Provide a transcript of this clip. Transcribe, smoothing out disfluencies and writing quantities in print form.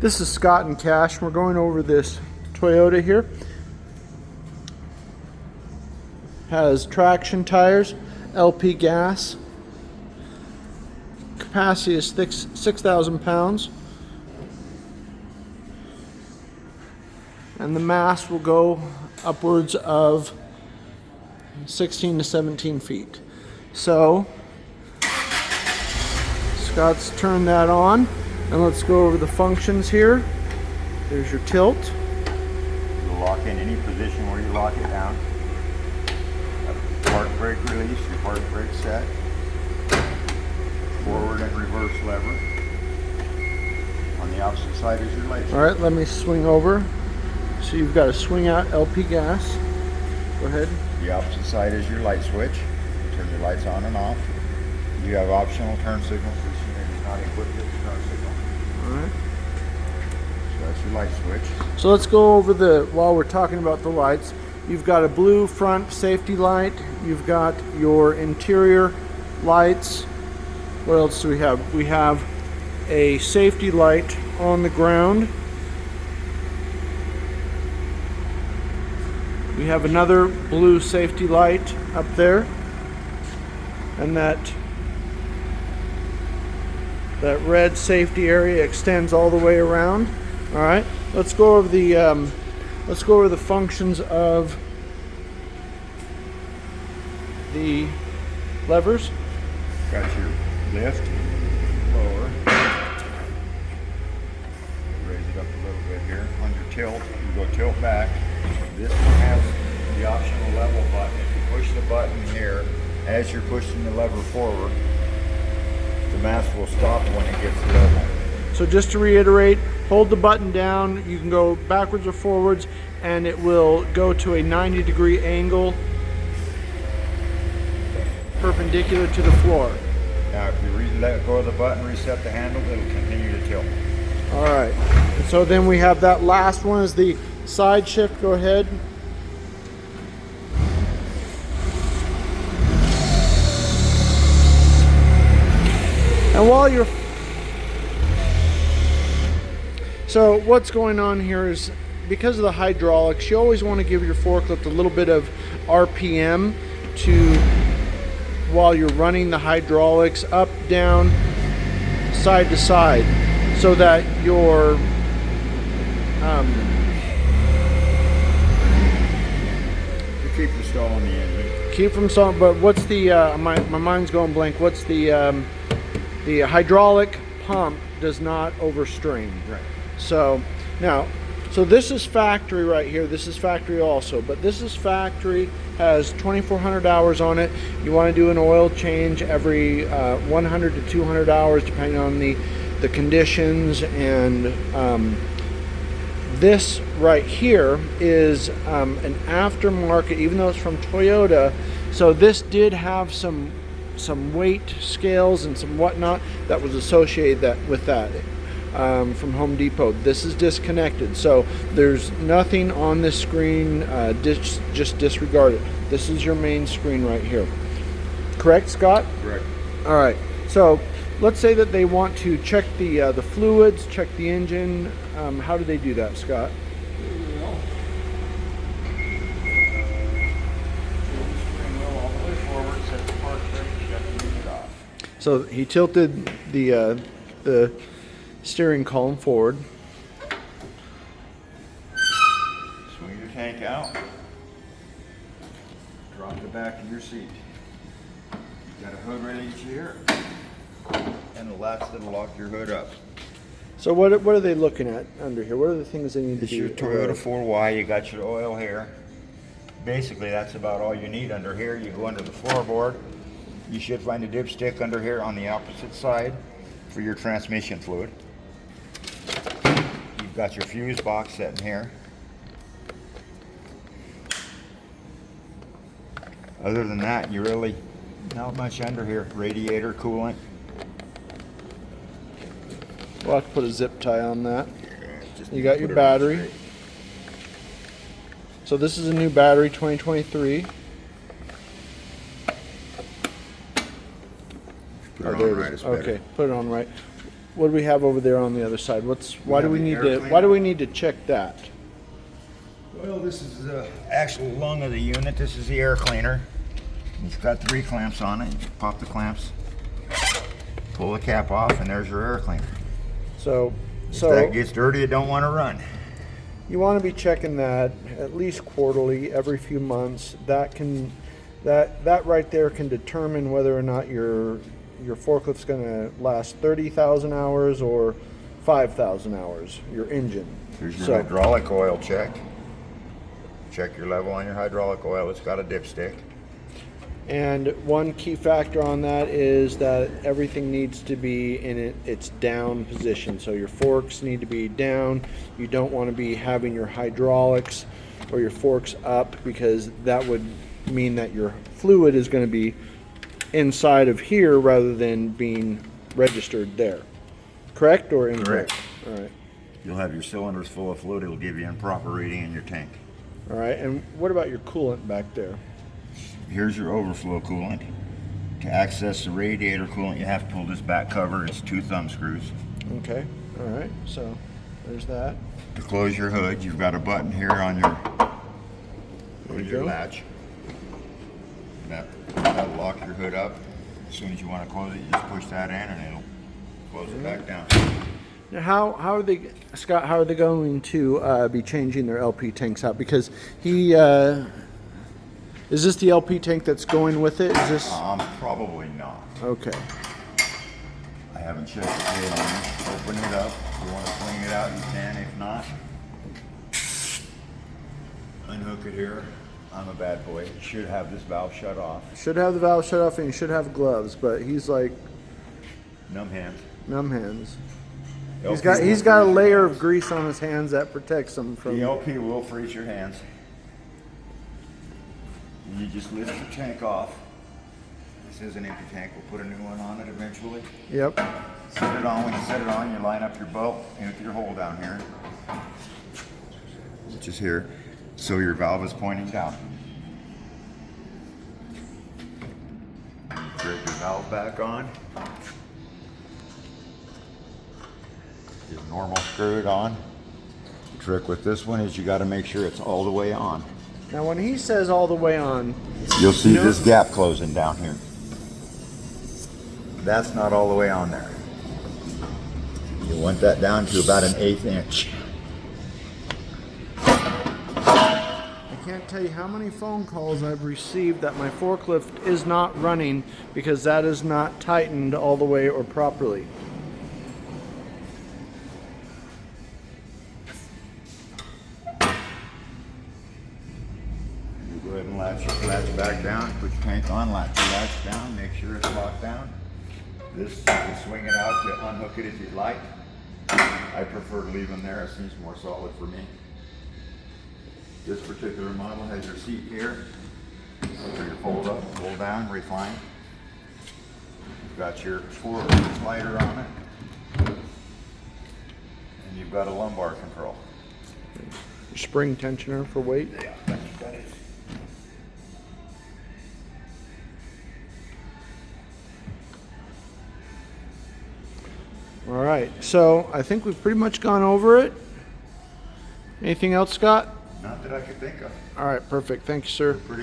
This is Scott and Cash. We're going over this Toyota here. Has traction tires, LP gas. Capacity is 6,000 pounds. And the mass will go upwards of 16 to 17 feet. So, Scott's turned that on. And let's go over the functions here. There's your tilt. You'll lock in any position where you lock it down. Park brake release, your park brake set. Forward and reverse lever. On the opposite side is your light switch. Alright, let me swing over. So you've got to swing out LP gas. Go ahead. The opposite side is your light switch. Turn your lights on and off. You have optional turn signals. This is not equipped with the turn signal. Alright. So that's your light switch. So let's go over while we're talking about the lights. You've got a blue front safety light. You've got your interior lights. What else do we have? We have a safety light on the ground. We have another blue safety light up there. And that red safety area extends all the way around. All right, let's go over the functions of the levers. Got your lift, lower. Raise it up a little bit here. On your tilt, you go tilt back. This one has the optional level button. If you push the button here, as you're pushing the lever forward, the mass will stop when it gets level. So just to reiterate, hold the button down, you can go backwards or forwards, and it will go to a 90-degree angle perpendicular to the floor. Now if you let go of the button, reset the handle, it'll continue to tilt. Alright, so then we have that last one is the side shift. Go ahead. And while you're... So what's going on here is, because of the hydraulics, you always want to give your forklift a little bit of RPM while you're running the hydraulics up, down, side to side, so that your You keep from stalling the engine. keep from stalling. But what's the my mind's going blank. What's the hydraulic pump does not overstrain. Right. So now, this is factory right here. This is factory also, but this is factory, has 2,400 hours on it. You want to do an oil change every 100 to 200 hours, depending on the conditions. And this right here is an aftermarket, even though it's from Toyota. So this did have some weight scales and some whatnot that was associated with that from Home Depot. This is disconnected, so there's nothing on this screen. Just disregard it. This is your main screen right here. Correct, Scott? Correct. All right. So let's say that they want to check the fluids, check the engine. How do they do that, Scott? So he tilted the steering column forward. Swing your tank out. Drop the back of your seat. Got a hood release here, and the latch that'll lock your hood up. So what are they looking at under here? What are the things they need to It's do? your Toyota 4Y. You got your oil here. Basically, that's about all you need under here. You go under the floorboard. You should find a dipstick under here on the opposite side for your transmission fluid. You've got your fuse box sitting here. Other than that, you really not much under here. Radiator, coolant. We'll have to put a zip tie on that. Just You got your put it on battery. straight. So this is a new battery, 2023. Put it Oh, on there it right, is. it's better. Okay, put it on right. what do we have over there on the other side? Why do have we the need air to cleaner. check that? Well, this is the actual lung of the unit. This is the air cleaner. It's got 3 clamps on it. You pop the clamps, pull the cap off, and there's your air cleaner. So If that gets dirty, it don't want to run. you want to be checking that at least quarterly, every few months. That right there can determine whether or not your forklift's going to last 30,000 hours or 5,000 hours. Your engine. Here's your hydraulic oil check. Check your level on your hydraulic oil. It's got a dipstick. And one key factor on that is that everything needs to be in its down position. So your forks need to be down. You don't want to be having your hydraulics or your forks up, because that would mean that your fluid is going to be inside of here rather than being registered there. Correct or incorrect? Correct. All right. You'll have your cylinders full of fluid. It'll give you improper reading in your tank. All right. And what about your coolant back there? Here's your overflow coolant. To access the radiator coolant, you have to pull this back cover. It's 2 thumb screws. Okay. All right. So there's that. To close your hood, you've got a button here on your go. latch. That'll lock your hood up. As soon as you want to close it, you just push that in and it'll close it back down. Now, how are they, Scott? How are they going to be changing their LP tanks out? Because he is this the LP tank that's going with it? Is this Probably not. okay? I haven't checked the lid on it. Open it up. If you want to clean it out, you can. If not, unhook it here. I'm a bad boy. It should have this valve shut off. Should have the valve shut off and you should have gloves, but he's like Numb hands. numb hands. LP He's will got a freeze layer your of grease on his hands that protects him hands. from. The LP will freeze your hands. And you just lift your tank off. This is an empty tank. We'll put a new one on it eventually. Yep. Set it on. When you set it on, you line up your bolt with your hole down here, which is here, so your valve is pointing down. Drip your valve back on. Just normal screw it on. The trick with this one is you got to make sure it's all the way on. Now, when he says all the way on, You'll see this gap closing down here. That's not all the way on there. You want that down to about 1/8 inch. I can't tell you how many phone calls I've received that my forklift is not running because that is not tightened all the way or properly. You go ahead and latch your latch back down, put your tank on, latch your latch down, make sure it's locked down. This, you can swing it out to unhook it if you'd like. I prefer to leave them there, it seems more solid for me. This particular model has your seat here, so you fold up, fold down, recline. You've got your forward slider on it, and you've got a lumbar control. Spring tensioner for weight. Yeah, that's what that is. All right, so I think we've pretty much gone over it. Anything else, Scott? Not that I could think of. All right, perfect. Thank you, sir. Pretty